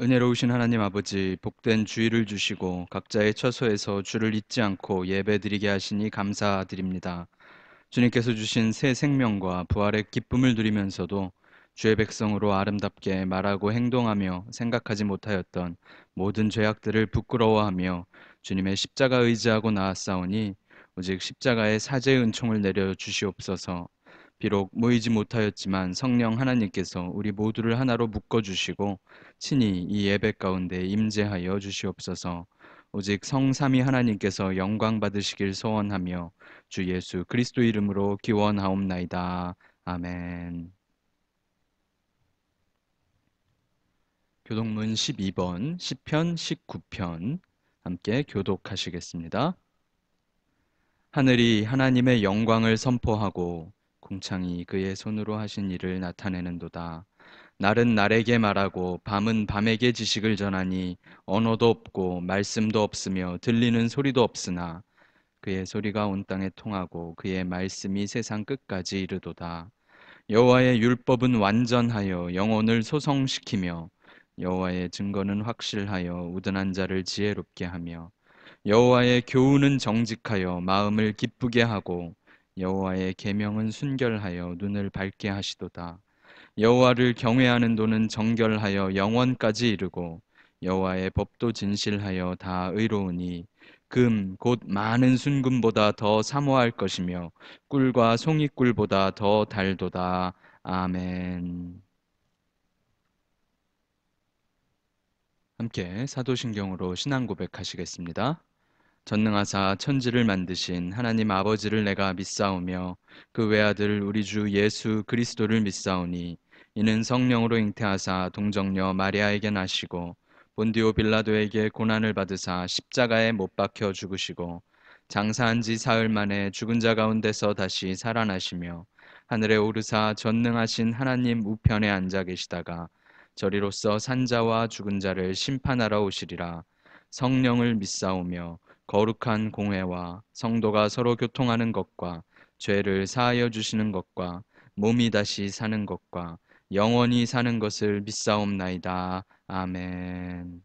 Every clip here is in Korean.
은혜로우신 하나님 아버지, 복된 주일을 주시고 각자의 처소에서 주를 잊지 않고 예배드리게 하시니 감사드립니다. 주님께서 주신 새 생명과 부활의 기쁨을 누리면서도 주의 백성으로 아름답게 말하고 행동하며 생각하지 못하였던 모든 죄악들을 부끄러워하며 주님의 십자가 의지하고 나아싸우니 오직 십자가의 사죄의 은총을 내려 주시옵소서. 비록 모이지 못하였지만 성령 하나님께서 우리 모두를 하나로 묶어 주시고 친히 이 예배 가운데 임재하여 주시옵소서. 오직 성삼위 하나님께서 영광 받으시길 소원하며 주 예수 그리스도 이름으로 기원하옵나이다. 아멘. 교독문 12번 시편 19편 함께 교독하시겠습니다. 하늘이 하나님의 영광을 선포하고 궁창이 그의 손으로 하신 일을 나타내는도다. 날은 날에게 말하고 밤은 밤에게 지식을 전하니 언어도 없고 말씀도 없으며 들리는 소리도 없으나 그의 소리가 온 땅에 통하고 그의 말씀이 세상 끝까지 이르도다. 여호와의 율법은 완전하여 영혼을 소성시키며 여호와의 증거는 확실하여 우둔한 자를 지혜롭게 하며 여호와의 교훈은 정직하여 마음을 기쁘게 하고 여호와의 계명은 순결하여 눈을 밝게 하시도다. 여호와를 경외하는 도는 정결하여 영원까지 이르고 여호와의 법도 진실하여 다 의로우니 금 곧 많은 순금보다 더 사모할 것이며 꿀과 송이꿀보다 더 달도다. 아멘. 함께 사도신경으로 신앙 고백하시겠습니다. 전능하사 천지를 만드신 하나님 아버지를 내가 믿사오며 그 외아들 우리 주 예수 그리스도를 믿사오니 이는 성령으로 잉태하사 동정녀 마리아에게 나시고 본디오 빌라도에게 고난을 받으사 십자가에 못 박혀 죽으시고 장사한 지 사흘 만에 죽은 자 가운데서 다시 살아나시며 하늘에 오르사 전능하신 하나님 우편에 앉아 계시다가 저리로서 산자와 죽은 자를 심판하러 오시리라. 성령을 믿사오며 거룩한 공회와 성도가 서로 교통하는 것과 죄를 사하여 주시는 것과 몸이 다시 사는 것과 영원히 사는 것을 믿사옵나이다. 아멘.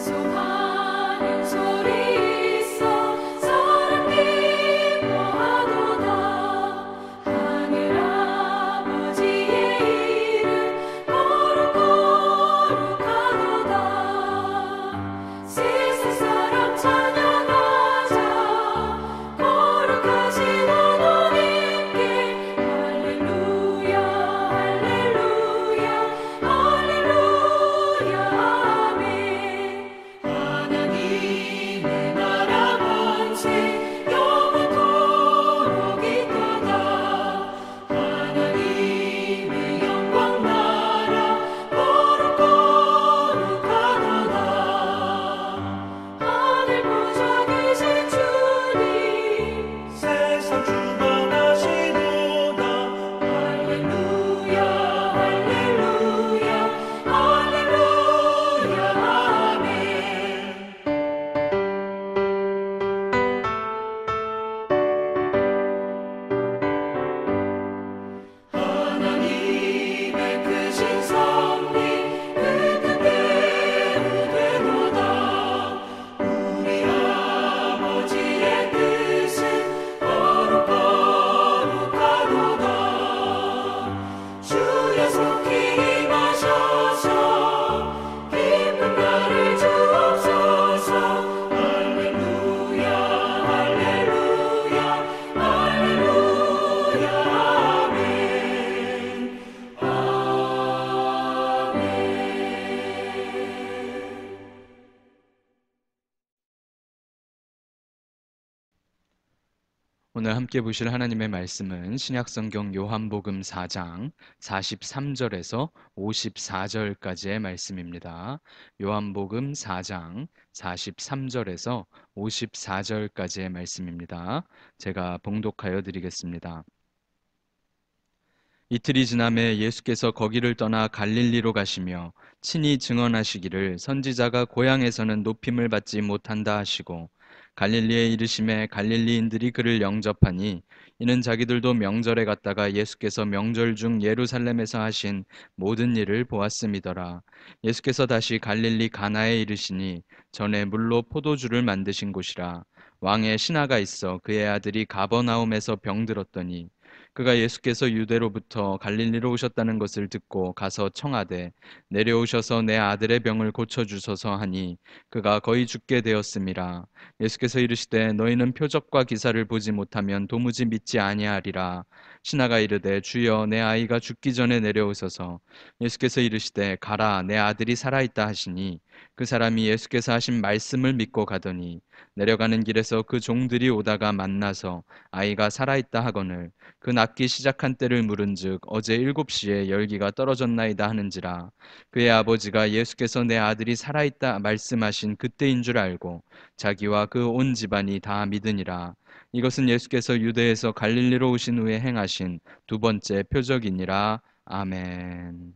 찬송하는 소리 있어 사람 기뻐하도다. 하늘 아버지의 이름 거룩하도다. 세상 사람 찬양하자. 거룩하신 하나님께 할렐루야 할렐루야 할렐루야 아멘. 하나님의 나라 번째 영원토록 있도다. 하나님의 영광 나라 거룩 거룩하도다. 하늘 보좌 계신 주님 세상 주관하시도다. 할렐루야 할렐루야 할렐루야 아멘. 하나님의 크신 섭리 그 뜻대로 되도다. 우리 아버지의 뜻은 거룩 거룩하도다. 주여 속히 임하셔서 기쁜 날을 주옵소서. 할렐루야 할렐루야 할렐루야 아멘. 아멘. 오늘 함께 보실 하나님의 말씀은 신약성경 요한복음 4장 43절에서 54절까지의 말씀입니다. 요한복음 4장 43절에서 54절까지의 말씀입니다. 제가 봉독하여 드리겠습니다. 이틀이 지남에 예수께서 거기를 떠나 갈릴리로 가시며 친히 증언하시기를 선지자가 고향에서는 높임을 받지 못한다 하시고 갈릴리에 이르심에 갈릴리인들이 그를 영접하니 이는 자기들도 명절에 갔다가 예수께서 명절 중 예루살렘에서 하신 모든 일을 보았음이더라. 예수께서 다시 갈릴리 가나에 이르시니 전에 물로 포도주를 만드신 곳이라. 왕의 신하가 있어 그의 아들이 가버나움에서 병들었더니 그가 예수께서 유대로부터 갈릴리로 오셨다는 것을 듣고 가서 청하되 내려오셔서 내 아들의 병을 고쳐 주소서 하니 그가 거의 죽게 되었음이라. 예수께서 이르시되 너희는 표적과 기사를 보지 못하면 도무지 믿지 아니하리라. 신하가 이르되 주여 내 아이가 죽기 전에 내려오소서. 예수께서 이르시되 가라 내 아들이 살아있다 하시니 그 사람이 예수께서 하신 말씀을 믿고 가더니 내려가는 길에서 그 종들이 오다가 만나서 아이가 살아있다 하거늘 그 낫기 시작한 때를 물은즉 어제 7시에 열기가 떨어졌나이다 하는지라. 그의 아버지가 예수께서 내 아들이 살아있다 말씀하신 그때인 줄 알고 자기와 그 온 집안이 다 믿으니라. 이것은 예수께서 유대에서 갈릴리로 오신 후에 행하신 두 번째 표적이니라. 아멘.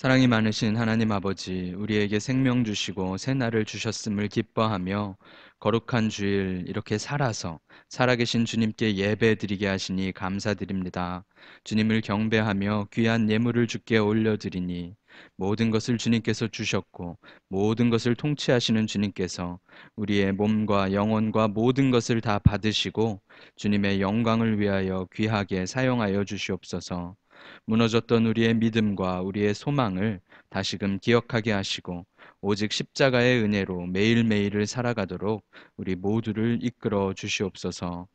사랑이 많으신 하나님 아버지, 우리에게 생명 주시고 새날을 주셨음을 기뻐하며 거룩한 주일 이렇게 살아서 살아계신 주님께 예배 드리게 하시니 감사드립니다. 주님을 경배하며 귀한 예물을 주께 올려드리니 모든 것을 주님께서 주셨고 모든 것을 통치하시는 주님께서 우리의 몸과 영혼과 모든 것을 다 받으시고 주님의 영광을 위하여 귀하게 사용하여 주시옵소서. 무너졌던 우리의 믿음과 우리의 소망을 다시금 기억하게 하시고 오직 십자가의 은혜로 매일매일을 살아가도록 우리 모두를 이끌어 주시옵소서.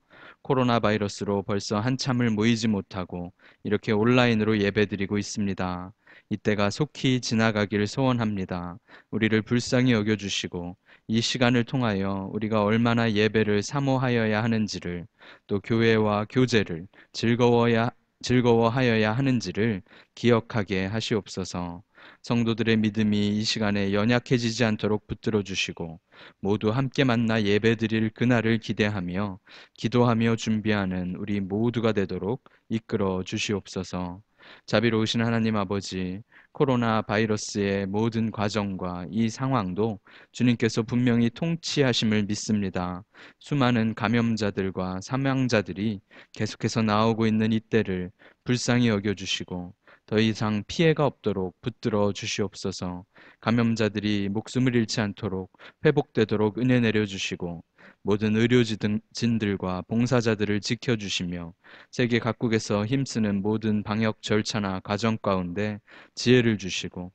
코로나 바이러스로 벌써 한참을 모이지 못하고 이렇게 온라인으로 예배드리고 있습니다. 이때가 속히 지나가길 소원합니다. 우리를 불쌍히 여겨주시고 이 시간을 통하여 우리가 얼마나 예배를 사모하여야 하는지를 또 교회와 교제를 즐거워하여야 하는지를 기억하게 하시옵소서. 성도들의 믿음이 이 시간에 연약해지지 않도록 붙들어 주시고 모두 함께 만나 예배드릴 그날을 기대하며 기도하며 준비하는 우리 모두가 되도록 이끌어 주시옵소서. 자비로우신 하나님 아버지, 코로나 바이러스의 모든 과정과 이 상황도 주님께서 분명히 통치하심을 믿습니다. 수많은 감염자들과 사망자들이 계속해서 나오고 있는 이때를 불쌍히 여겨주시고 더 이상 피해가 없도록 붙들어 주시옵소서. 감염자들이 목숨을 잃지 않도록 회복되도록 은혜 내려주시고 모든 의료진들과 봉사자들을 지켜주시며 세계 각국에서 힘쓰는 모든 방역 절차나 과정 가운데 지혜를 주시고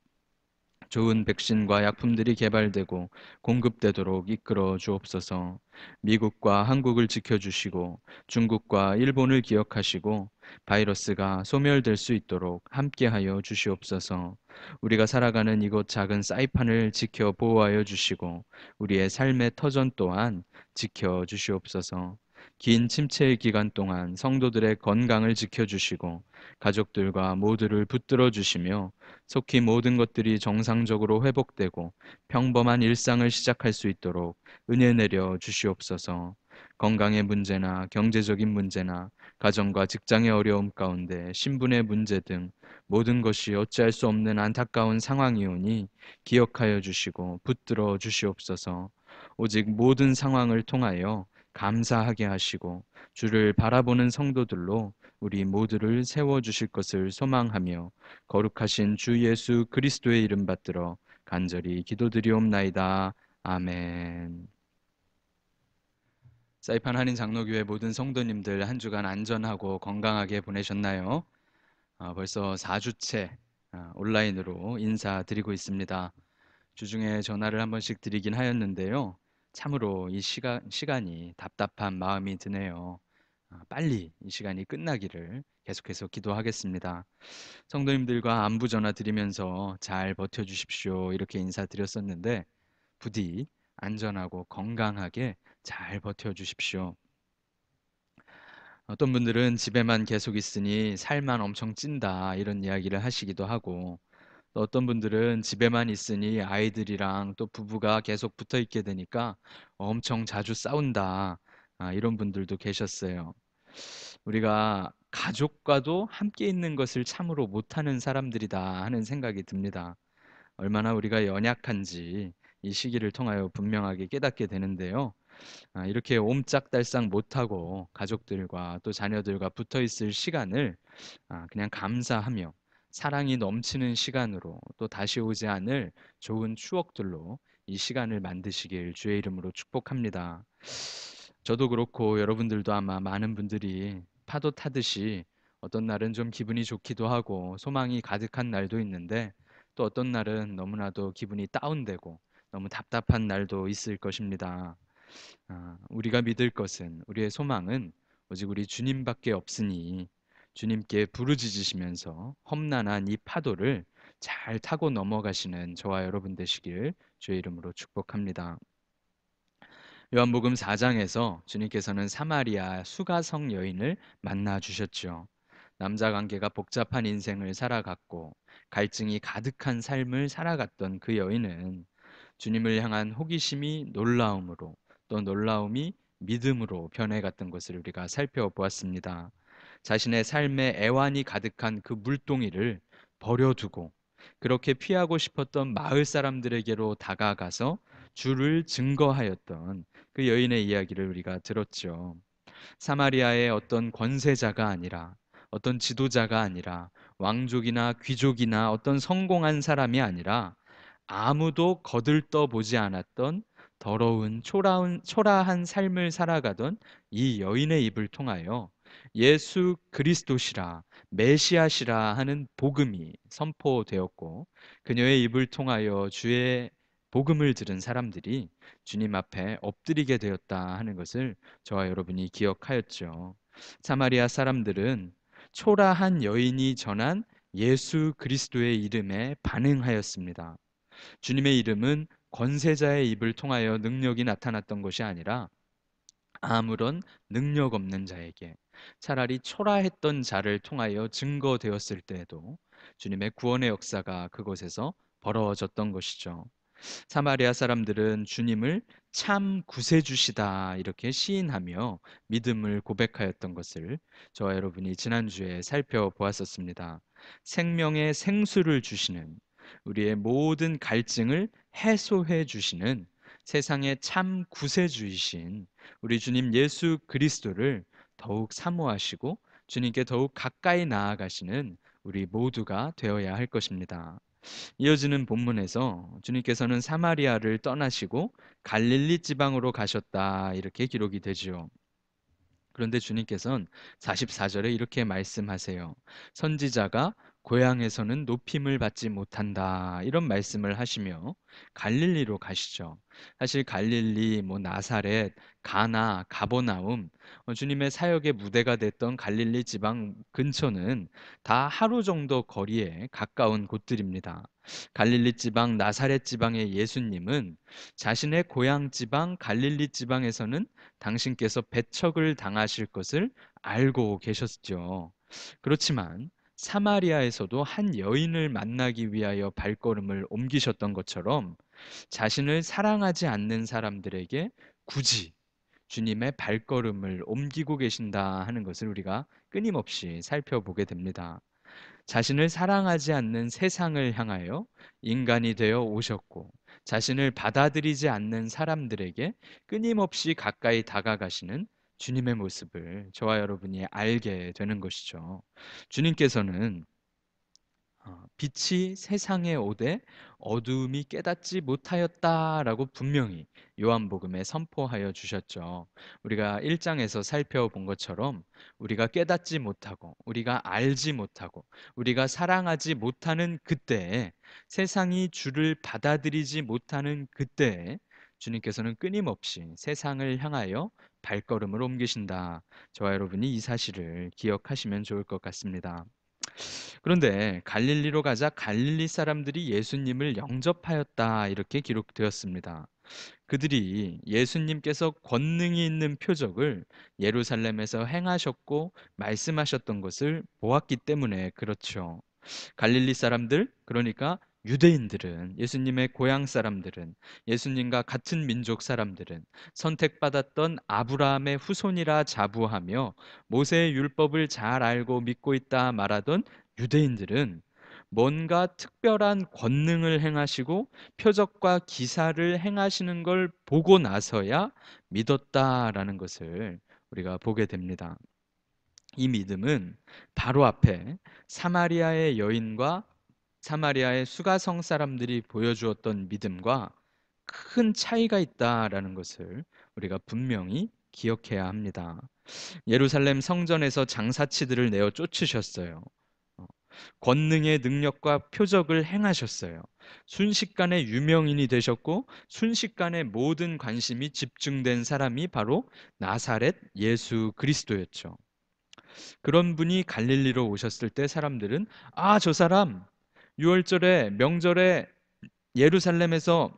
좋은 백신과 약품들이 개발되고 공급되도록 이끌어 주옵소서. 미국과 한국을 지켜주시고 중국과 일본을 기억하시고 바이러스가 소멸될 수 있도록 함께하여 주시옵소서. 우리가 살아가는 이곳 작은 사이판을 지켜 보호하여 주시고 우리의 삶의 터전 또한 지켜 주시옵소서. 긴 침체의 기간 동안 성도들의 건강을 지켜주시고 가족들과 모두를 붙들어 주시며 속히 모든 것들이 정상적으로 회복되고 평범한 일상을 시작할 수 있도록 은혜 내려 주시옵소서. 건강의 문제나 경제적인 문제나 가정과 직장의 어려움 가운데 신분의 문제 등 모든 것이 어찌할 수 없는 안타까운 상황이오니 기억하여 주시고 붙들어 주시옵소서. 오직 모든 상황을 통하여 감사하게 하시고 주를 바라보는 성도들로 우리 모두를 세워주실 것을 소망하며 거룩하신 주 예수 그리스도의 이름 받들어 간절히 기도드리옵나이다. 아멘. 사이판 한인 장로교회 모든 성도님들 한 주간 안전하고 건강하게 보내셨나요? 벌써 4주째 온라인으로 인사드리고 있습니다. 주중에 전화를 한 번씩 드리긴 하였는데요. 참으로 이 시간이 답답한 마음이 드네요. 빨리 이 시간이 끝나기를 계속해서 기도하겠습니다. 성도님들과 안부 전화 드리면서 잘 버텨주십시오. 이렇게 인사드렸었는데 부디 안전하고 건강하게 잘 버텨주십시오. 어떤 분들은 집에만 계속 있으니 살만 엄청 찐다 이런 이야기를 하시기도 하고 또 어떤 분들은 집에만 있으니 아이들이랑 또 부부가 계속 붙어 있게 되니까 엄청 자주 싸운다 이런 분들도 계셨어요. 우리가 가족과도 함께 있는 것을 참으로 못하는 사람들이다 하는 생각이 듭니다. 얼마나 우리가 연약한지 이 시기를 통하여 분명하게 깨닫게 되는데요. 이렇게 옴짝달싹 못하고 가족들과 또 자녀들과 붙어 있을 시간을 그냥 감사하며 사랑이 넘치는 시간으로 또 다시 오지 않을 좋은 추억들로 이 시간을 만드시길 주의 이름으로 축복합니다. 저도 그렇고 여러분들도 아마 많은 분들이 파도 타듯이 어떤 날은 좀 기분이 좋기도 하고 소망이 가득한 날도 있는데 또 어떤 날은 너무나도 기분이 다운되고 너무 답답한 날도 있을 것입니다. 우리가 믿을 것은 우리의 소망은 오직 우리 주님밖에 없으니 주님께 부르짖으시면서 험난한 이 파도를 잘 타고 넘어가시는 저와 여러분 되시길 주의 이름으로 축복합니다. 요한복음 4장에서 주님께서는 사마리아 수가성 여인을 만나 주셨죠. 남자 관계가 복잡한 인생을 살아갔고 갈증이 가득한 삶을 살아갔던 그 여인은 주님을 향한 호기심이 놀라움으로 또 놀라움이 믿음으로 변해갔던 것을 우리가 살펴보았습니다. 자신의 삶에 애환이 가득한 그 물동이를 버려두고 그렇게 피하고 싶었던 마을 사람들에게로 다가가서 주를 증거하였던 그 여인의 이야기를 우리가 들었죠. 사마리아의 어떤 권세자가 아니라 어떤 지도자가 아니라 왕족이나 귀족이나 어떤 성공한 사람이 아니라 아무도 거들떠 보지 않았던 더러운 초라한 삶을 살아가던 이 여인의 입을 통하여 예수 그리스도시라 메시아시라 하는 복음이 선포되었고 그녀의 입을 통하여 주의 복음을 들은 사람들이 주님 앞에 엎드리게 되었다 하는 것을 저와 여러분이 기억하였죠. 사마리아 사람들은 초라한 여인이 전한 예수 그리스도의 이름에 반응하였습니다. 주님의 이름은 권세자의 입을 통하여 능력이 나타났던 것이 아니라 아무런 능력 없는 자에게 차라리 초라했던 자를 통하여 증거되었을 때에도 주님의 구원의 역사가 그곳에서 벌어졌던 것이죠. 사마리아 사람들은 주님을 참 구세주시다 이렇게 시인하며 믿음을 고백하였던 것을 저와 여러분이 지난주에 살펴보았었습니다. 생명의 생수를 주시는 우리의 모든 갈증을 해소해 주시는 세상의 참 구세주이신 우리 주님 예수 그리스도를 더욱 사모하시고 주님께 더욱 가까이 나아가시는 우리 모두가 되어야 할 것입니다. 이어지는 본문에서 주님께서는 사마리아를 떠나시고 갈릴리 지방으로 가셨다 이렇게 기록이 되지요. 그런데 주님께서는 44절에 이렇게 말씀하세요. 선지자가 고향에서는 높임을 받지 못한다. 이런 말씀을 하시며 갈릴리로 가시죠. 사실 갈릴리, 나사렛, 가나, 가버나움, 주님의 사역의 무대가 됐던 갈릴리 지방 근처는 다 하루 정도 거리에 가까운 곳들입니다. 갈릴리 지방, 나사렛 지방의 예수님은 자신의 고향 지방 갈릴리 지방에서는 당신께서 배척을 당하실 것을 알고 계셨죠. 그렇지만 사마리아에서도 한 여인을 만나기 위하여 발걸음을 옮기셨던 것처럼 자신을 사랑하지 않는 사람들에게 굳이 주님의 발걸음을 옮기고 계신다 하는 것을 우리가 끊임없이 살펴보게 됩니다. 자신을 사랑하지 않는 세상을 향하여 인간이 되어 오셨고 자신을 받아들이지 않는 사람들에게 끊임없이 가까이 다가가시는 주님의 모습을 저와 여러분이 알게 되는 것이죠. 주님께서는 빛이 세상에 오되 어두움이 깨닫지 못하였다라고 분명히 요한복음에 선포하여 주셨죠. 우리가 1장에서 살펴본 것처럼 우리가 깨닫지 못하고 우리가 알지 못하고 우리가 사랑하지 못하는 그때에, 세상이 주를 받아들이지 못하는 그때에 주님께서는 끊임없이 세상을 향하여 발걸음을 옮기신다. 저와 여러분이 이 사실을 기억하시면 좋을 것 같습니다. 그런데 갈릴리로 가자 갈릴리 사람들이 예수님을 영접하였다, 이렇게 기록되었습니다. 그들이 예수님께서 권능이 있는 표적을 예루살렘에서 행하셨고 말씀하셨던 것을 보았기 때문에 그렇죠. 갈릴리 사람들, 그러니까 유대인들은, 예수님의 고향 사람들은, 예수님과 같은 민족 사람들은, 선택받았던 아브라함의 후손이라 자부하며 모세의 율법을 잘 알고 믿고 있다 말하던 유대인들은 뭔가 특별한 권능을 행하시고 표적과 기사를 행하시는 걸 보고 나서야 믿었다라는 것을 우리가 보게 됩니다. 이 믿음은 바로 앞에 사마리아의 여인과 사마리아의 수가성 사람들이 보여주었던 믿음과 큰 차이가 있다라는 것을 우리가 분명히 기억해야 합니다. 예루살렘 성전에서 장사치들을 내어 쫓으셨어요. 어, 권능의 능력과 표적을 행하셨어요. 순식간에 유명인이 되셨고 순식간에 모든 관심이 집중된 사람이 바로 나사렛 예수 그리스도였죠. 그런 분이 갈릴리로 오셨을 때 사람들은, 아, 저 사람 유월절에 명절에 예루살렘에서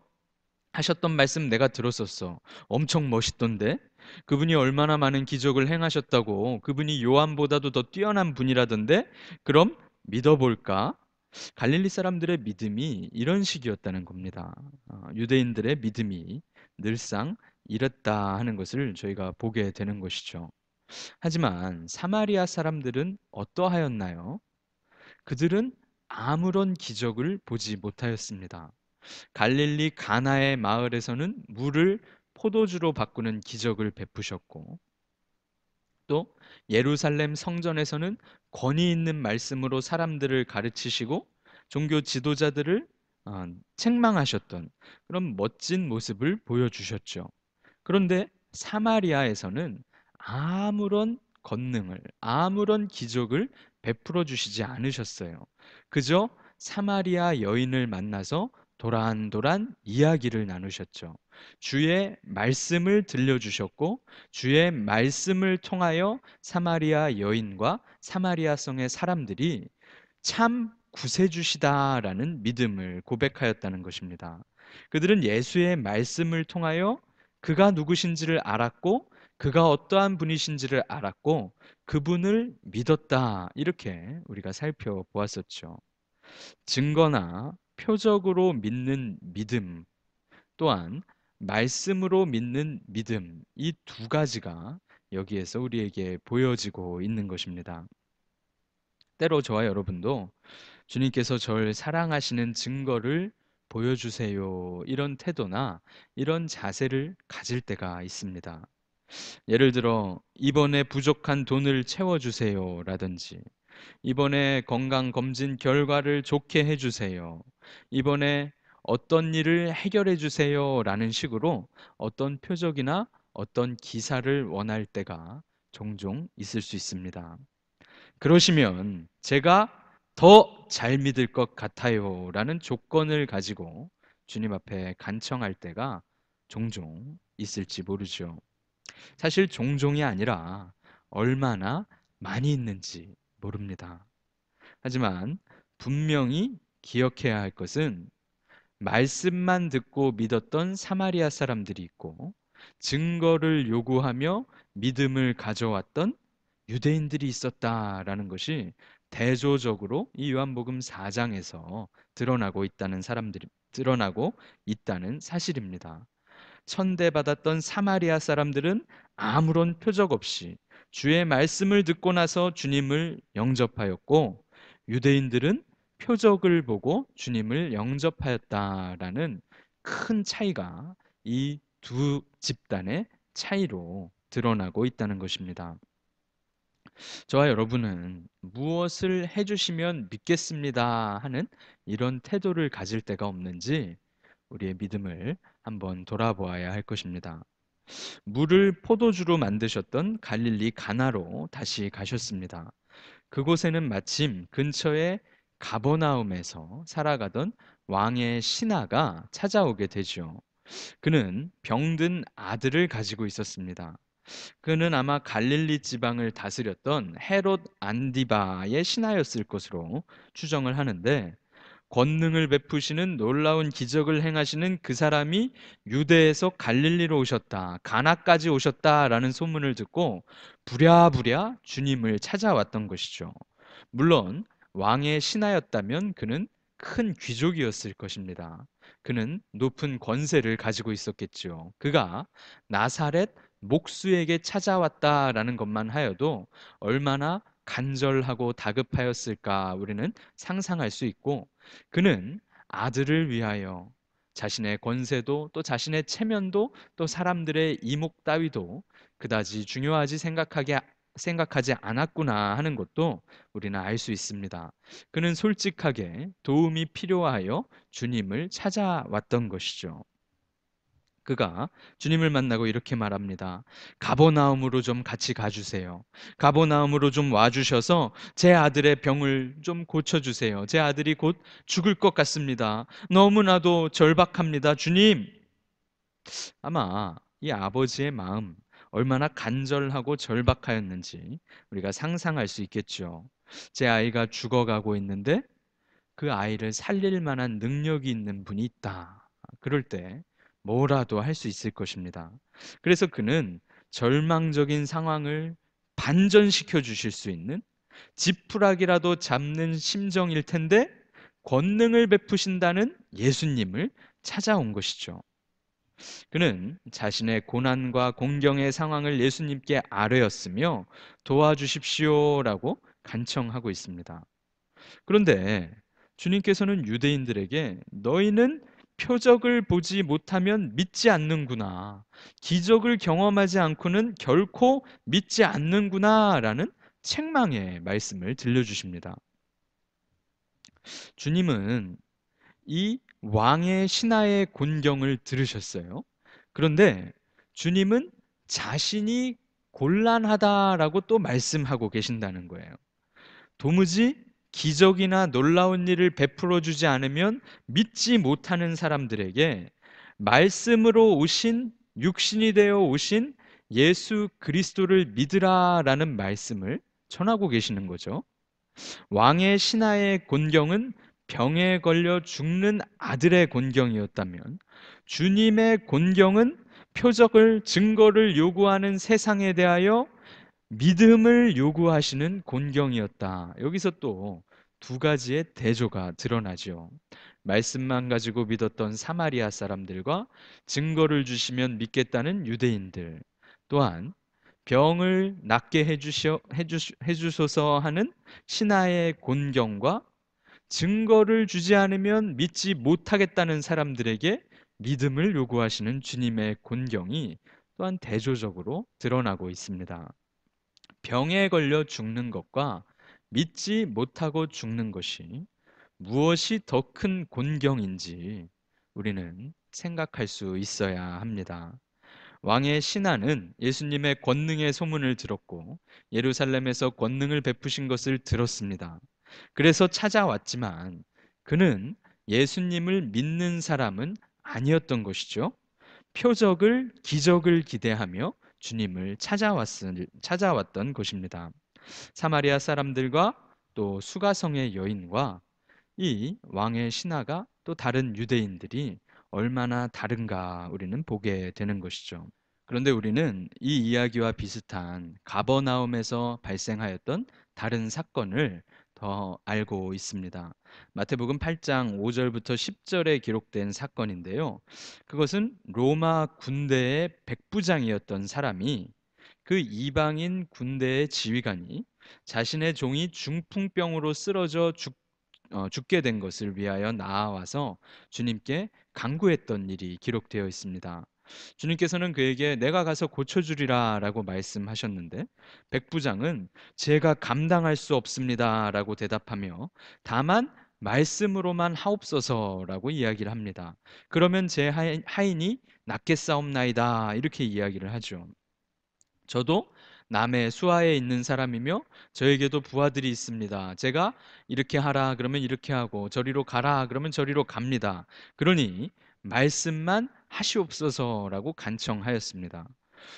하셨던 말씀 내가 들었었어. 엄청 멋있던데? 그분이 얼마나 많은 기적을 행하셨다고. 그분이 요한보다도 더 뛰어난 분이라던데? 그럼 믿어볼까? 갈릴리 사람들의 믿음이 이런 식이었다는 겁니다. 유대인들의 믿음이 늘상 이랬다 하는 것을 저희가 보게 되는 것이죠. 하지만 사마리아 사람들은 어떠하였나요? 그들은 아무런 기적을 보지 못하였습니다. 갈릴리 가나의 마을에서는 물을 포도주로 바꾸는 기적을 베푸셨고, 또 예루살렘 성전에서는 권위 있는 말씀으로 사람들을 가르치시고 종교 지도자들을 책망하셨던 그런 멋진 모습을 보여주셨죠. 그런데 사마리아에서는 아무런 권능을, 아무런 기적을 베풀어 주시지 않으셨어요. 그저 사마리아 여인을 만나서 도란도란 이야기를 나누셨죠. 주의 말씀을 들려주셨고, 주의 말씀을 통하여 사마리아 여인과 사마리아 성의 사람들이 참 구세주시다라는 믿음을 고백하였다는 것입니다. 그들은 예수의 말씀을 통하여 그가 누구신지를 알았고 그가 어떠한 분이신지를 알았고 그분을 믿었다, 이렇게 우리가 살펴보았었죠. 증거나 표적으로 믿는 믿음, 또한 말씀으로 믿는 믿음, 이 두 가지가 여기에서 우리에게 보여지고 있는 것입니다. 때로 저와 여러분도 주님께서 저를 사랑하시는 증거를 보여주세요, 이런 태도나 이런 자세를 가질 때가 있습니다. 예를 들어 이번에 부족한 돈을 채워주세요 라든지, 이번에 건강검진 결과를 좋게 해주세요, 이번에 어떤 일을 해결해 주세요 라는 식으로 어떤 표적이나 어떤 기사를 원할 때가 종종 있을 수 있습니다. 그러시면 제가 더 잘 믿을 것 같아요 라는 조건을 가지고 주님 앞에 간청할 때가 종종 있을지 모르죠. 사실 종종이 아니라 얼마나 많이 있는지 모릅니다. 하지만 분명히 기억해야 할 것은 말씀만 듣고 믿었던 사마리아 사람들이 있고 증거를 요구하며 믿음을 가져왔던 유대인들이 있었다라는 것이 대조적으로 이 요한복음 4장에서 드러나고 있다는 사실입니다. 천대받았던 사마리아 사람들은 아무런 표적 없이 주의 말씀을 듣고 나서 주님을 영접하였고, 유대인들은 표적을 보고 주님을 영접하였다라는 큰 차이가 이 두 집단의 차이로 드러나고 있다는 것입니다. 저와 여러분은 무엇을 해주시면 믿겠습니다 하는 이런 태도를 가질 때가 없는지 우리의 믿음을 한번 돌아보아야 할 것입니다. 물을 포도주로 만드셨던 갈릴리 가나로 다시 가셨습니다. 그곳에는 마침 근처에 가버나움에서 살아가던 왕의 신하가 찾아오게 되죠. 그는 병든 아들을 가지고 있었습니다. 그는 아마 갈릴리 지방을 다스렸던 헤롯 안디바의 신하였을 것으로 추정을 하는데, 권능을 베푸시는 놀라운 기적을 행하시는 그 사람이 유대에서 갈릴리로 오셨다, 가나까지 오셨다라는 소문을 듣고 부랴부랴 주님을 찾아왔던 것이죠. 물론 왕의 신하였다면 그는 큰 귀족이었을 것입니다. 그는 높은 권세를 가지고 있었겠지요. 그가 나사렛 목수에게 찾아왔다라는 것만 하여도 얼마나 간절하고 다급하였을까 우리는 상상할 수 있고, 그는 아들을 위하여 자신의 권세도 또 자신의 체면도 또 사람들의 이목 따위도 그다지 중요하지 생각하지 않았구나 하는 것도 우리는 알 수 있습니다. 그는 솔직하게 도움이 필요하여 주님을 찾아왔던 것이죠. 그가 주님을 만나고 이렇게 말합니다. 가버나움으로 좀 같이 가주세요. 가버나움으로 좀 와주셔서 제 아들의 병을 좀 고쳐주세요. 제 아들이 곧 죽을 것 같습니다. 너무나도 절박합니다. 주님! 아마 이 아버지의 마음 얼마나 간절하고 절박하였는지 우리가 상상할 수 있겠죠. 제 아이가 죽어가고 있는데 그 아이를 살릴 만한 능력이 있는 분이 있다. 그럴 때 뭐라도 할 수 있을 것입니다. 그래서 그는 절망적인 상황을 반전시켜 주실 수 있는 지푸라기라도 잡는 심정일 텐데 권능을 베푸신다는 예수님을 찾아온 것이죠. 그는 자신의 고난과 공경의 상황을 예수님께 아뢰었으며 도와주십시오라고 간청하고 있습니다. 그런데 주님께서는 유대인들에게 너희는 표적을 보지 못하면 믿지 않는구나. 기적을 경험하지 않고는 결코 믿지 않는구나. 라는 책망의 말씀을 들려주십니다. 주님은 이 왕의 신하의 곤경을 들으셨어요. 그런데 주님은 자신이 곤란하다라고 또 말씀하고 계신다는 거예요. 도무지 기적이나 놀라운 일을 베풀어 주지 않으면 믿지 못하는 사람들에게 말씀으로 오신, 육신이 되어 오신 예수 그리스도를 믿으라라는 말씀을 전하고 계시는 거죠. 왕의 신하의 곤경은 병에 걸려 죽는 아들의 곤경이었다면, 주님의 곤경은 표적을, 증거를 요구하는 세상에 대하여 믿음을 요구하시는 곤경이었다. 여기서 또 두 가지의 대조가 드러나죠. 말씀만 가지고 믿었던 사마리아 사람들과 증거를 주시면 믿겠다는 유대인들, 또한 병을 낫게 해주소서 하는 신하의 곤경과 증거를 주지 않으면 믿지 못하겠다는 사람들에게 믿음을 요구하시는 주님의 곤경이 또한 대조적으로 드러나고 있습니다. 병에 걸려 죽는 것과 믿지 못하고 죽는 것이 무엇이 더 큰 곤경인지 우리는 생각할 수 있어야 합니다. 왕의 신하는 예수님의 권능의 소문을 들었고 예루살렘에서 권능을 베푸신 것을 들었습니다. 그래서 찾아왔지만 그는 예수님을 믿는 사람은 아니었던 것이죠. 표적을, 기적을 기대하며 주님을 찾아왔던 것입니다. 사마리아 사람들과 또 수가성의 여인과 이 왕의 신하가 또 다른 유대인들이 얼마나 다른가 우리는 보게 되는 것이죠. 그런데 우리는 이 이야기와 비슷한 가버나움에서 발생하였던 다른 사건을 더 알고 있습니다. 마태복음 8장 5절부터 10절에 기록된 사건인데요. 그것은 로마 군대의 백부장이었던 사람이 그 이방인 군대의 지휘관이 자신의 종이 중풍병으로 쓰러져 죽게 된 것을 위하여 나아와서 주님께 간구했던 일이 기록되어 있습니다. 주님께서는 그에게 내가 가서 고쳐주리라 라고 말씀하셨는데, 백부장은 제가 감당할 수 없습니다 라고 대답하며 다만 말씀으로만 하옵소서 라고 이야기를 합니다. 그러면 제 하인이 낫겠사옵나이다 이렇게 이야기를 하죠. 저도 남의 수하에 있는 사람이며 저에게도 부하들이 있습니다. 제가 이렇게 하라 그러면 이렇게 하고 저리로 가라 그러면 저리로 갑니다. 그러니 말씀만 하시옵소서라고 간청하였습니다.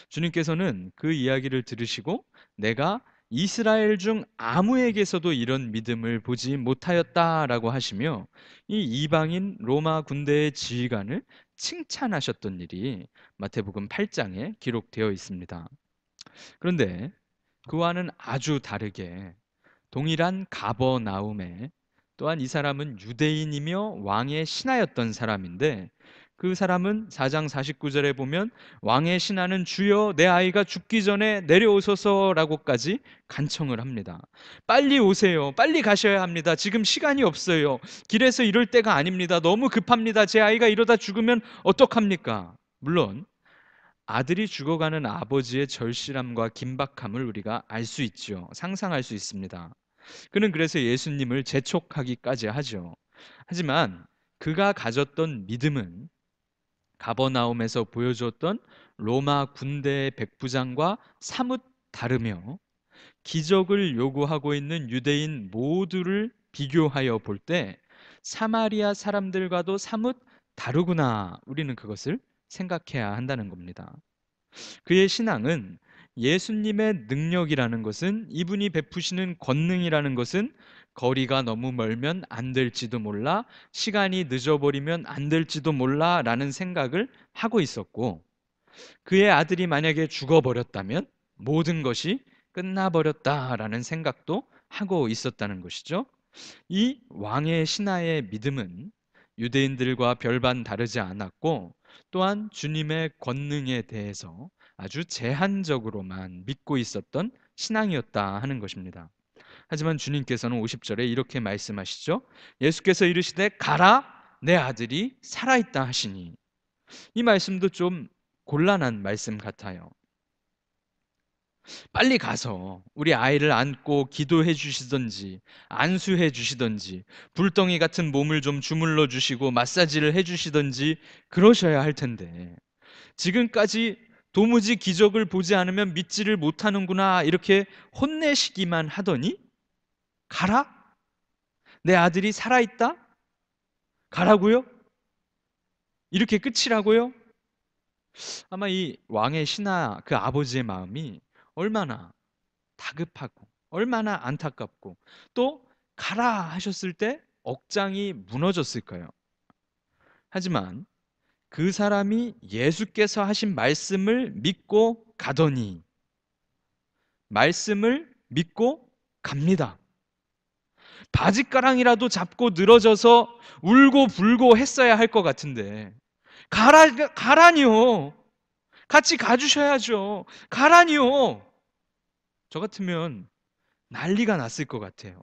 주님께서는 그 이야기를 들으시고 내가 이스라엘 중 아무에게서도 이런 믿음을 보지 못하였다라고 하시며 이 이방인 로마 군대의 지휘관을 칭찬하셨던 일이 마태복음 8장에 기록되어 있습니다. 그런데 그와는 아주 다르게 동일한 가버나움에 또한 이 사람은 유대인이며 왕의 신하였던 사람인데 그 사람은 4장 49절에 보면 왕의 신하는 주여 내 아이가 죽기 전에 내려오소서라고까지 간청을 합니다. 빨리 오세요. 빨리 가셔야 합니다. 지금 시간이 없어요. 길에서 이럴 때가 아닙니다. 너무 급합니다. 제 아이가 이러다 죽으면 어떡합니까? 물론 아들이 죽어가는 아버지의 절실함과 긴박함을 우리가 알 수 있죠. 상상할 수 있습니다. 그는 그래서 예수님을 재촉하기까지 하죠. 하지만 그가 가졌던 믿음은 가버나움에서 보여주었던 로마 군대의 백부장과 사뭇 다르며 기적을 요구하고 있는 유대인 모두를 비교하여 볼 때 사마리아 사람들과도 사뭇 다르구나. 우리는 그것을 생각해야 한다는 겁니다. 그의 신앙은 예수님의 능력이라는 것은, 이분이 베푸시는 권능이라는 것은 거리가 너무 멀면 안 될지도 몰라, 시간이 늦어버리면 안 될지도 몰라 라는 생각을 하고 있었고, 그의 아들이 만약에 죽어버렸다면 모든 것이 끝나버렸다라는 생각도 하고 있었다는 것이죠. 이 왕의 신하의 믿음은 유대인들과 별반 다르지 않았고 또한 주님의 권능에 대해서 아주 제한적으로만 믿고 있었던 신앙이었다 하는 것입니다. 하지만 주님께서는 50절에 이렇게 말씀하시죠. 예수께서 이르시되 가라 내 아들이 살아있다 하시니, 이 말씀도 좀 곤란한 말씀 같아요. 빨리 가서 우리 아이를 안고 기도해 주시던지 안수해 주시던지 불덩이 같은 몸을 좀 주물러 주시고 마사지를 해 주시던지 그러셔야 할 텐데 지금까지 도무지 기적을 보지 않으면 믿지를 못하는구나 이렇게 혼내시기만 하더니 가라? 내 아들이 살아있다? 가라고요? 이렇게 끝이라고요? 아마 이 왕의 신하 그 아버지의 마음이 얼마나 다급하고 얼마나 안타깝고 또 가라 하셨을 때 억장이 무너졌을까요? 하지만 그 사람이 예수께서 하신 말씀을 믿고 가더니 말씀을 믿고 갑니다. 바짓가랑이라도 잡고 늘어져서 울고 불고 했어야 할 것 같은데 가라니요. 같이 가주셔야죠. 가라니요. 저 같으면 난리가 났을 것 같아요.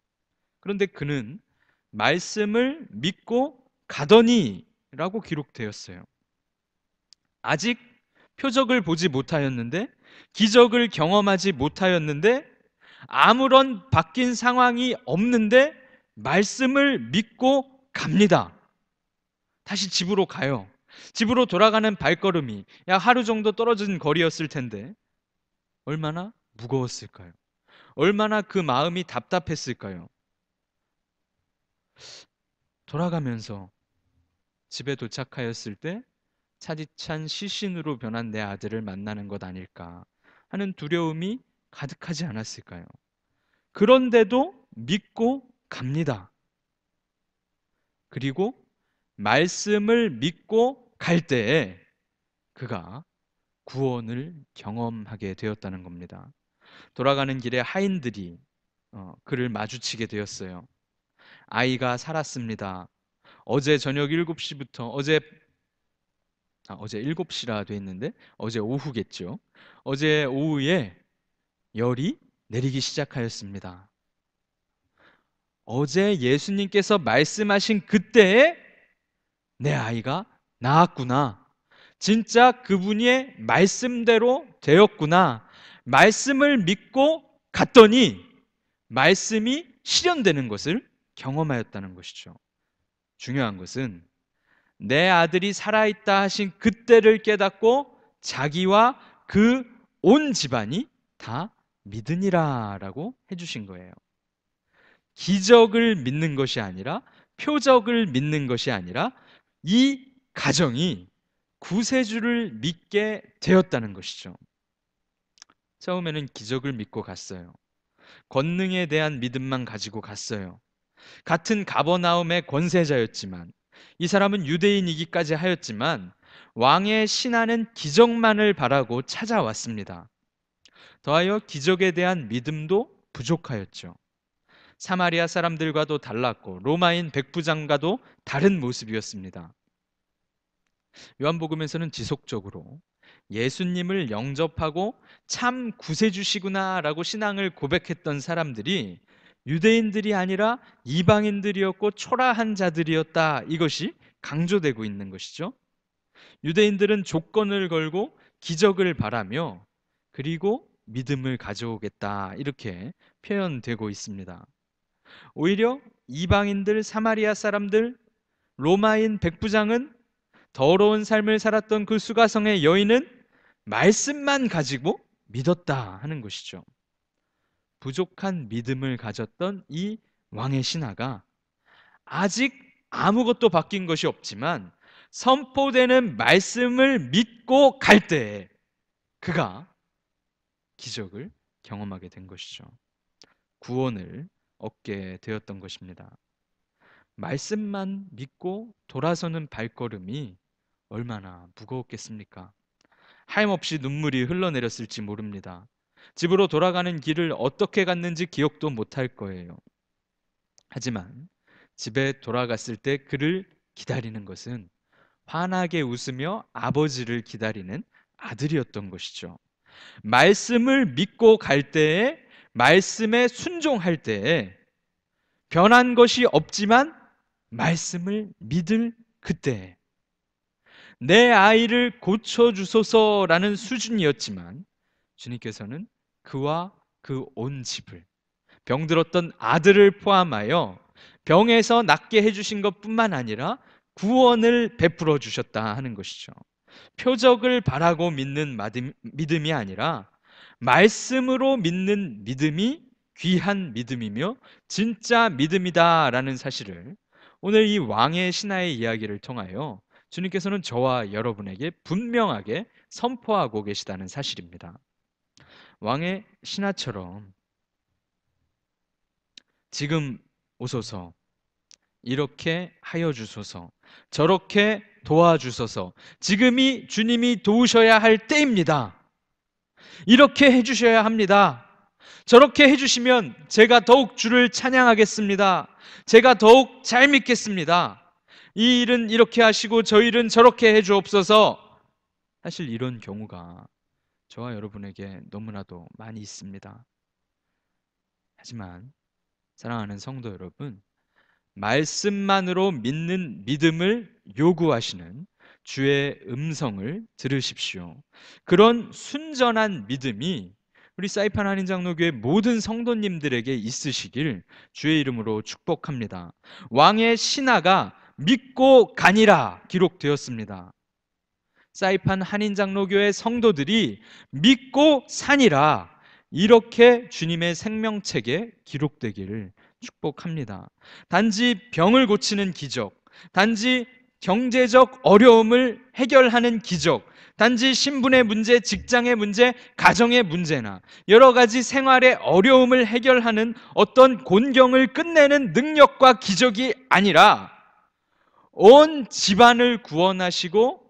그런데 그는 말씀을 믿고 가더니 라고 기록되었어요. 아직 표적을 보지 못하였는데, 기적을 경험하지 못하였는데, 아무런 바뀐 상황이 없는데, 말씀을 믿고 갑니다. 다시 집으로 가요. 집으로 돌아가는 발걸음이 약 하루 정도 떨어진 거리였을 텐데, 얼마나 무거웠을까요? 얼마나 그 마음이 답답했을까요? 돌아가면서 집에 도착하였을 때 차디찬 시신으로 변한 내 아들을 만나는 것 아닐까 하는 두려움이 가득하지 않았을까요? 그런데도 믿고 갑니다. 그리고 말씀을 믿고 갈 때에 그가 구원을 경험하게 되었다는 겁니다. 돌아가는 길에 하인들이 그를 마주치게 되었어요. 아이가 살았습니다. 어제 저녁 7시부터 어제 7시라 돼 있는데 어제 오후겠죠. 어제 오후에 열이 내리기 시작하였습니다. 어제 예수님께서 말씀하신 그때에 내 아이가 나았구나. 진짜 그분의 말씀대로 되었구나. 말씀을 믿고 갔더니 말씀이 실현되는 것을 경험하였다는 것이죠. 중요한 것은 내 아들이 살아있다 하신 그때를 깨닫고 자기와 그 온 집안이 다 믿으니라 라고 해주신 거예요. 기적을 믿는 것이 아니라, 표적을 믿는 것이 아니라 이 가정이 구세주를 믿게 되었다는 것이죠. 처음에는 기적을 믿고 갔어요. 권능에 대한 믿음만 가지고 갔어요. 같은 가버나움의 권세자였지만, 이 사람은 유대인이기까지 하였지만 왕의 신하는 기적만을 바라고 찾아왔습니다. 더하여 기적에 대한 믿음도 부족하였죠. 사마리아 사람들과도 달랐고 로마인 백부장과도 다른 모습이었습니다. 요한복음에서는 지속적으로 예수님을 영접하고 참 구세주시구나라고 신앙을 고백했던 사람들이 유대인들이 아니라 이방인들이었고 초라한 자들이었다, 이것이 강조되고 있는 것이죠. 유대인들은 조건을 걸고 기적을 바라며 그리고 믿음을 가져오겠다, 이렇게 표현되고 있습니다. 오히려 이방인들, 사마리아 사람들, 로마인 백부장은, 더러운 삶을 살았던 그 수가성의 여인은 말씀만 가지고 믿었다 하는 것이죠. 부족한 믿음을 가졌던 이 왕의 신하가 아직 아무것도 바뀐 것이 없지만 선포되는 말씀을 믿고 갈 때에 그가 기적을 경험하게 된 것이죠. 구원을 얻게 되었던 것입니다. 말씀만 믿고 돌아서는 발걸음이 얼마나 무거웠겠습니까? 하염없이 눈물이 흘러내렸을지 모릅니다. 집으로 돌아가는 길을 어떻게 갔는지 기억도 못할 거예요. 하지만 집에 돌아갔을 때 그를 기다리는 것은 환하게 웃으며 아버지를 기다리는 아들이었던 것이죠. 말씀을 믿고 갈 때에, 말씀에 순종할 때에 변한 것이 없지만 말씀을 믿을 그때, 내 아이를 고쳐주소서라는 수준이었지만 주님께서는 그와 그 온 집을, 병들었던 아들을 포함하여 병에서 낫게 해주신 것뿐만 아니라 구원을 베풀어 주셨다 하는 것이죠. 표적을 바라고 믿는 믿음이 아니라 말씀으로 믿는 믿음이 귀한 믿음이며 진짜 믿음이다라는 사실을 오늘 이 왕의 신하의 이야기를 통하여 주님께서는 저와 여러분에게 분명하게 선포하고 계시다는 사실입니다. 왕의 신하처럼 지금 오소서, 이렇게 하여 주소서, 저렇게 도와주소서, 지금이 주님이 도우셔야 할 때입니다. 이렇게 해주셔야 합니다. 저렇게 해주시면 제가 더욱 주를 찬양하겠습니다. 제가 더욱 잘 믿겠습니다. 이 일은 이렇게 하시고 저 일은 저렇게 해주옵소서. 사실 이런 경우가 저와 여러분에게 너무나도 많이 있습니다. 하지만 사랑하는 성도 여러분, 말씀만으로 믿는 믿음을 요구하시는 주의 음성을 들으십시오. 그런 순전한 믿음이 우리 사이판 한인장로교회 모든 성도님들에게 있으시길 주의 이름으로 축복합니다. 왕의 신하가 믿고 가니라 기록되었습니다. 사이판 한인장로교회 성도들이 믿고 사니라, 이렇게 주님의 생명책에 기록되기를 축복합니다. 단지 병을 고치는 기적, 단지 경제적 어려움을 해결하는 기적, 단지 신분의 문제, 직장의 문제, 가정의 문제나 여러 가지 생활의 어려움을 해결하는 어떤 곤경을 끝내는 능력과 기적이 아니라 온 집안을 구원하시고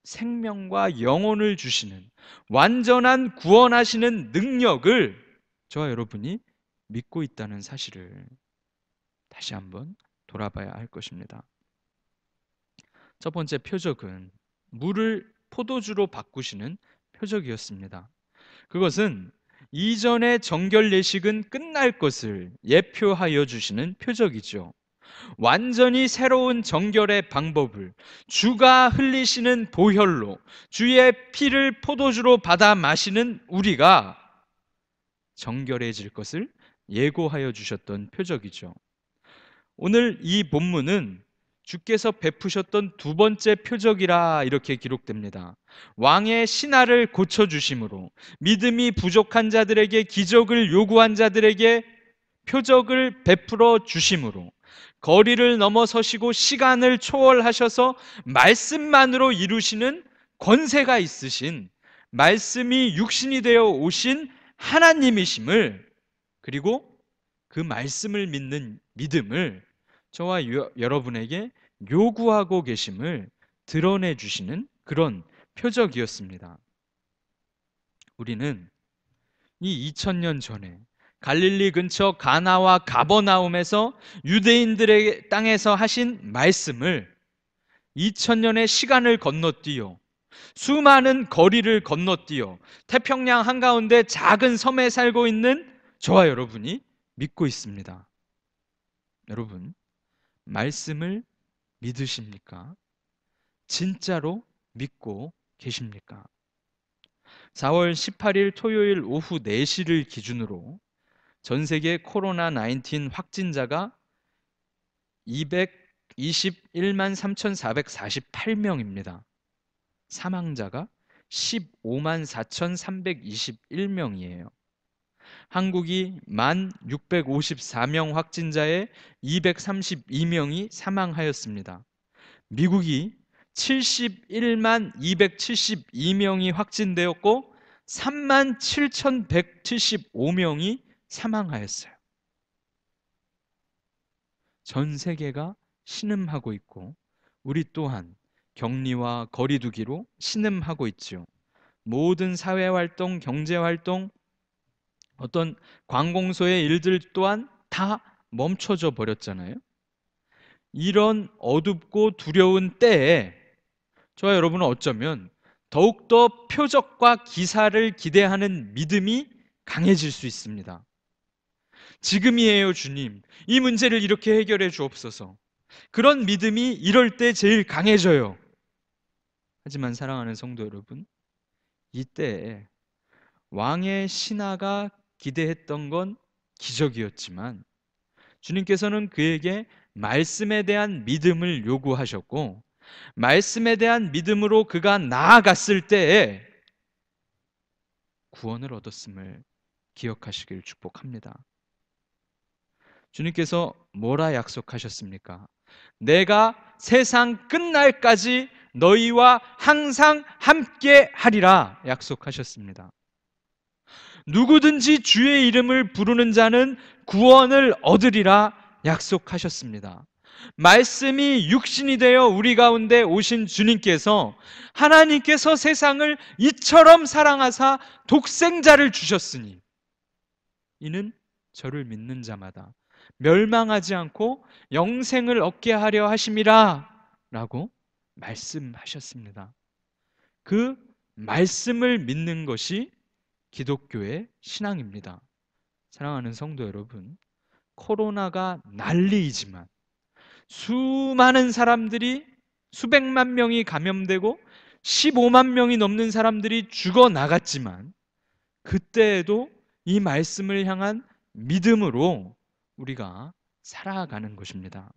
생명과 영혼을 주시는 완전한 구원하시는 능력을 저와 여러분이 믿고 있다는 사실을 다시 한번 돌아봐야 할 것입니다. 첫 번째 표적은 물을 포도주로 바꾸시는 표적이었습니다. 그것은 이전의 정결 예식은 끝날 것을 예표하여 주시는 표적이죠. 완전히 새로운 정결의 방법을 주가 흘리시는 보혈로 주의 피를 포도주로 받아 마시는 우리가 정결해질 것을 예고하여 주셨던 표적이죠. 오늘 이 본문은 주께서 베푸셨던 두 번째 표적이라 이렇게 기록됩니다. 왕의 신하를 고쳐주심으로, 믿음이 부족한 자들에게, 기적을 요구한 자들에게 표적을 베풀어 주심으로, 거리를 넘어서시고 시간을 초월하셔서 말씀만으로 이루시는 권세가 있으신, 말씀이 육신이 되어 오신 하나님이심을, 그리고 그 말씀을 믿는 믿음을 저와 여러분에게 요구하고 계심을 드러내 주시는 그런 표적이었습니다. 우리는 이 2000년 전에 갈릴리 근처 가나와 가버나움에서 유대인들의 땅에서 하신 말씀을 2000년의 시간을 건너뛰어 수많은 거리를 건너뛰어 태평양 한가운데 작은 섬에 살고 있는 저와 여러분이 믿고 있습니다. 여러분, 말씀을 믿으십니까? 진짜로 믿고 계십니까? 4월 18일 토요일 오후 4시를 기준으로 전 세계 코로나19 확진자가 221만 3,448명입니다. 사망자가 15만 4,321명이에요. 한국이 1,654명 확진자에 232명이 사망하였습니다. 미국이 71만 272명이 확진되었고 3만 7,175명이 사망하였어요. 전 세계가 신음하고 있고 우리 또한 격리와 거리두기로 신음하고 있지요. 모든 사회활동, 경제활동, 어떤 관공서의 일들 또한 다 멈춰져 버렸잖아요. 이런 어둡고 두려운 때에 저와 여러분은 어쩌면 더욱더 표적과 기사를 기대하는 믿음이 강해질 수 있습니다. 지금이에요, 주님. 이 문제를 이렇게 해결해 주옵소서. 그런 믿음이 이럴 때 제일 강해져요. 하지만 사랑하는 성도 여러분, 이때에 왕의 신하가 기대했던 건 기적이었지만 주님께서는 그에게 말씀에 대한 믿음을 요구하셨고, 말씀에 대한 믿음으로 그가 나아갔을 때에 구원을 얻었음을 기억하시길 축복합니다. 주님께서 뭐라 약속하셨습니까? 내가 세상 끝날까지 너희와 항상 함께 하리라 약속하셨습니다. 누구든지 주의 이름을 부르는 자는 구원을 얻으리라 약속하셨습니다. 말씀이 육신이 되어 우리 가운데 오신 주님께서, 하나님께서 세상을 이처럼 사랑하사 독생자를 주셨으니 이는 저를 믿는 자마다 멸망하지 않고 영생을 얻게 하려 하심이라 라고 말씀하셨습니다. 그 말씀을 믿는 것이 기독교의 신앙입니다. 사랑하는 성도 여러분, 코로나가 난리이지만 수많은 사람들이, 수백만 명이 감염되고 15만 명이 넘는 사람들이 죽어나갔지만 그때에도 이 말씀을 향한 믿음으로 우리가 살아가는 것입니다.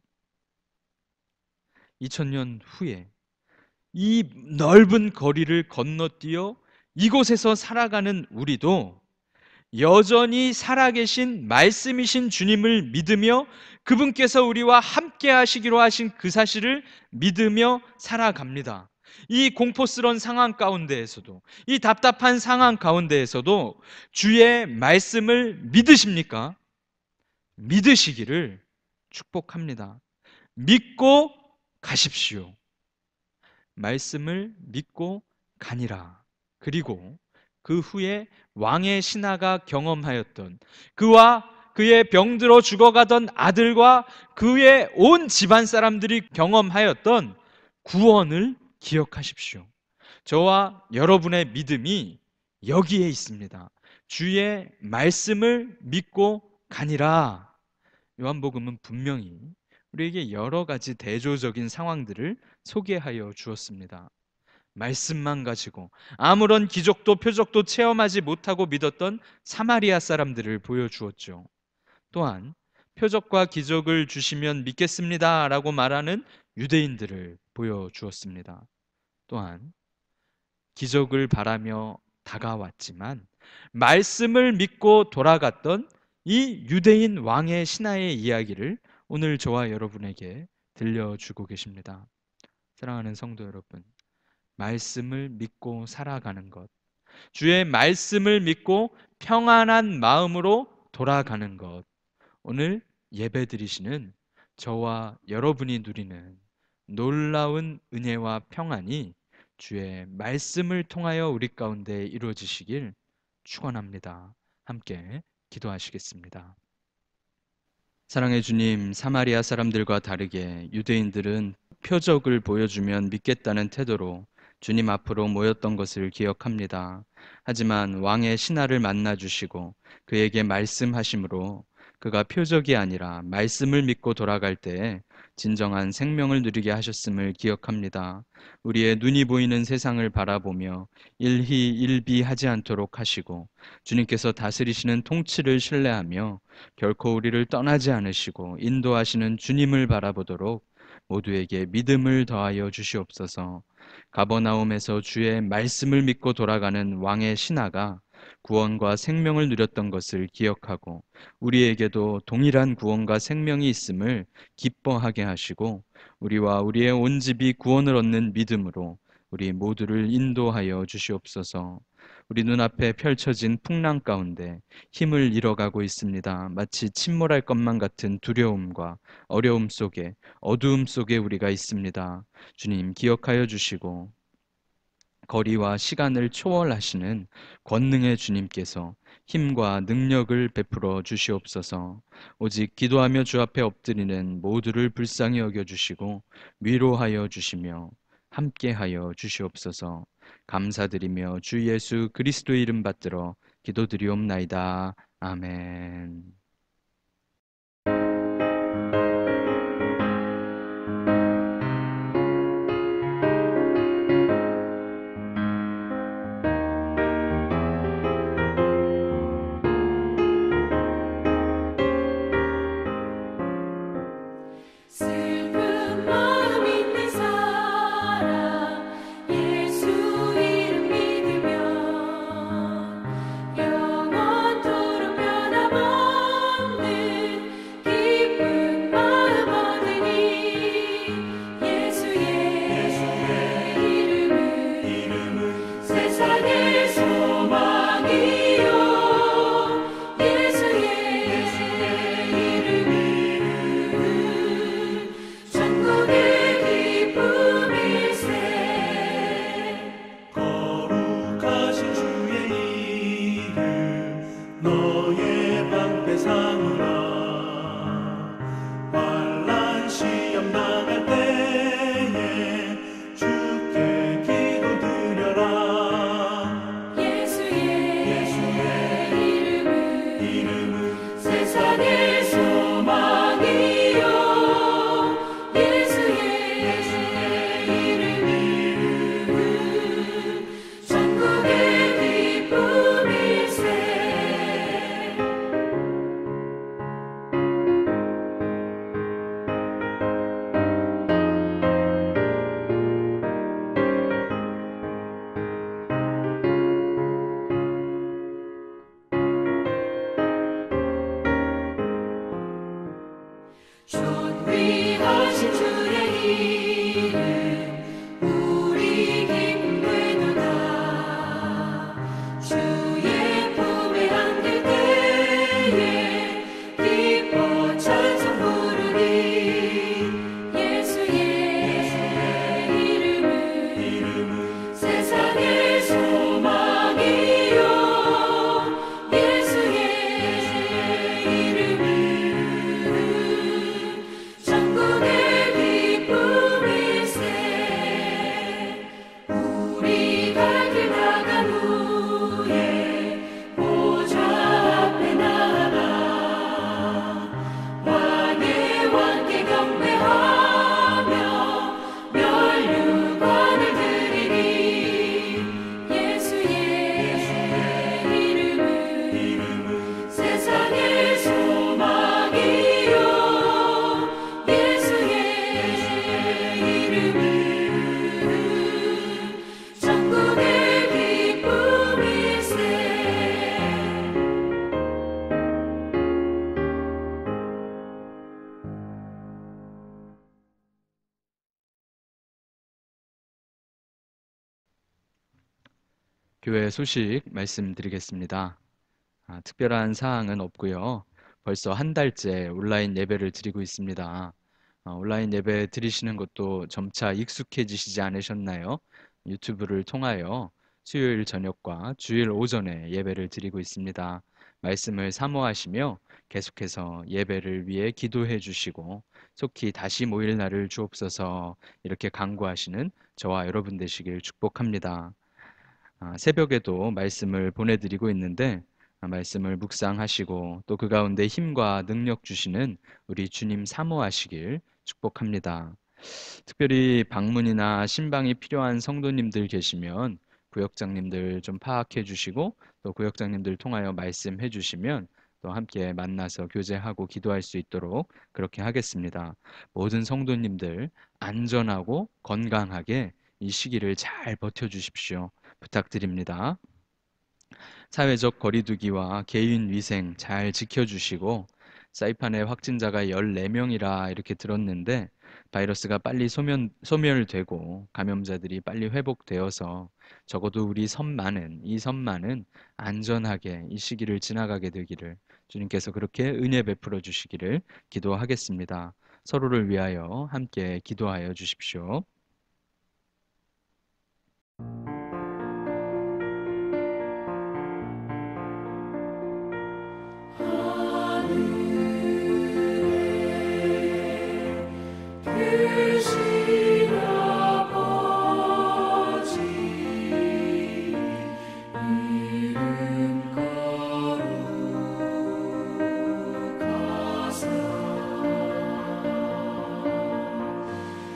2000년 후에 이 넓은 거리를 건너뛰어 이곳에서 살아가는 우리도 여전히 살아계신 말씀이신 주님을 믿으며 그분께서 우리와 함께 하시기로 하신 그 사실을 믿으며 살아갑니다. 이 공포스러운 상황 가운데에서도, 이 답답한 상황 가운데에서도 주의 말씀을 믿으십니까? 믿으시기를 축복합니다. 믿고 가십시오. 말씀을 믿고 가니라. 그리고 그 후에 왕의 신하가 경험하였던, 그와 그의 병들어 죽어가던 아들과 그의 온 집안 사람들이 경험하였던 구원을 기억하십시오. 저와 여러분의 믿음이 여기에 있습니다. 주의 말씀을 믿고 가니라. 요한복음은 분명히 우리에게 여러 가지 대조적인 상황들을 소개하여 주었습니다. 말씀만 가지고 아무런 기적도 표적도 체험하지 못하고 믿었던 사마리아 사람들을 보여주었죠. 또한 표적과 기적을 주시면 믿겠습니다 라고 말하는 유대인들을 보여주었습니다. 또한 기적을 바라며 다가왔지만 말씀을 믿고 돌아갔던 이 유대인 왕의 신하의 이야기를 오늘 저와 여러분에게 들려주고 계십니다. 사랑하는 성도 여러분, 말씀을 믿고 살아가는 것, 주의 말씀을 믿고 평안한 마음으로 돌아가는 것, 오늘 예배 드리시는 저와 여러분이 누리는 놀라운 은혜와 평안이 주의 말씀을 통하여 우리 가운데 이루어지시길 축원합니다. 함께 기도하시겠습니다. 사랑의 주님, 사마리아 사람들과 다르게 유대인들은 표적을 보여주면 믿겠다는 태도로 주님 앞으로 모였던 것을 기억합니다. 하지만 왕의 신하를 만나 주시고 그에게 말씀하심으로 그가 표적이 아니라 말씀을 믿고 돌아갈 때에 진정한 생명을 누리게 하셨음을 기억합니다. 우리의 눈이 보이는 세상을 바라보며 일희일비하지 않도록 하시고 주님께서 다스리시는 통치를 신뢰하며 결코 우리를 떠나지 않으시고 인도하시는 주님을 바라보도록 모두에게 믿음을 더하여 주시옵소서. 가버나움에서 주의 말씀을 믿고 돌아가는 왕의 신하가 구원과 생명을 누렸던 것을 기억하고 우리에게도 동일한 구원과 생명이 있음을 기뻐하게 하시고 우리와 우리의 온 집이 구원을 얻는 믿음으로 우리 모두를 인도하여 주시옵소서. 우리 눈앞에 펼쳐진 풍랑 가운데 힘을 잃어가고 있습니다. 마치 침몰할 것만 같은 두려움과 어려움 속에, 어두움 속에 우리가 있습니다. 주님 기억하여 주시고 거리와 시간을 초월하시는 권능의 주님께서 힘과 능력을 베풀어 주시옵소서. 오직 기도하며 주 앞에 엎드리는 모두를 불쌍히 여겨 주시고 위로하여 주시며 함께하여 주시옵소서. 감사드리며 주 예수 그리스도의 이름 받들어 기도드리옵나이다. 아멘. 슬픈 마음 있는 사람 예수 이름 믿으면 영원토록 변함없는 교회 소식 말씀드리겠습니다. 특별한 사항은 없고요. 벌써 한 달째 온라인 예배를 드리고 있습니다. 온라인 예배 드리시는 것도 점차 익숙해지시지 않으셨나요? 유튜브를 통하여 수요일 저녁과 주일 오전에 예배를 드리고 있습니다. 말씀을 사모하시며 계속해서 예배를 위해 기도해 주시고 속히 다시 모일 날을 주옵소서 이렇게 간구하시는 저와 여러분 되시길 축복합니다. 새벽에도 말씀을 보내드리고 있는데 말씀을 묵상하시고 또 그 가운데 힘과 능력 주시는 우리 주님 사모하시길 축복합니다. 특별히 방문이나 신방이 필요한 성도님들 계시면 구역장님들 좀 파악해 주시고 또 구역장님들 통하여 말씀해 주시면 또 함께 만나서 교제하고 기도할 수 있도록 그렇게 하겠습니다. 모든 성도님들 안전하고 건강하게 이 시기를 잘 버텨 주십시오. 부탁드립니다. 사회적 거리두기와 개인 위생 잘 지켜주시고 사이판의 확진자가 14명이라 이렇게 들었는데 바이러스가 빨리 소멸되고 감염자들이 빨리 회복되어서 적어도 우리 섬만은 이 섬만은 안전하게 이 시기를 지나가게 되기를 주님께서 그렇게 은혜 베풀어 주시기를 기도하겠습니다. 서로를 위하여 함께 기도하여 주십시오. 계신 아버지 이름 거룩하사 주님 나라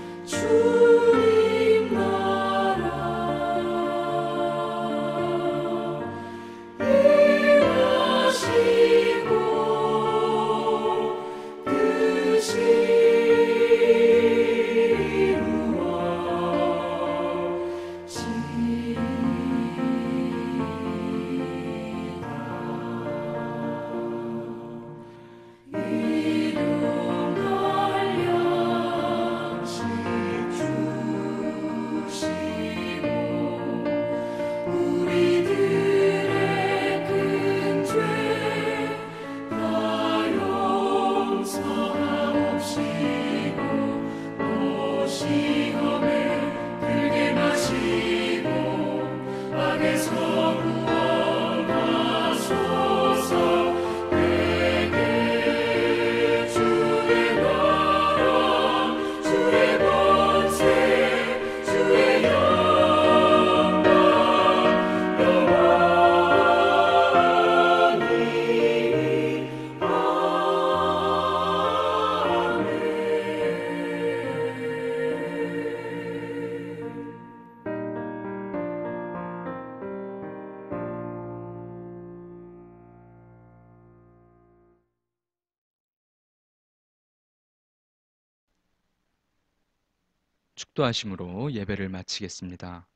임하시고 뜻이 우리들의 큰 죄 다 용서하옵시고 또 시험에 들게 마시고 악에서 구원하소서. 내게 주의 나라 주의 권세 주의 영광 축도하심으로 예배를 마치겠습니다.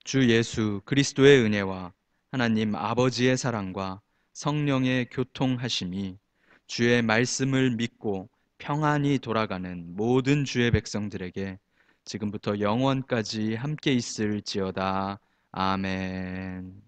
주 예수 그리스도의 은혜와 하나님 아버지의 사랑과 성령의 교통하심이 주의 말씀을 믿고 평안히 돌아가는 모든 주의 백성들에게 지금부터 영원까지 함께 있을지어다. 아멘.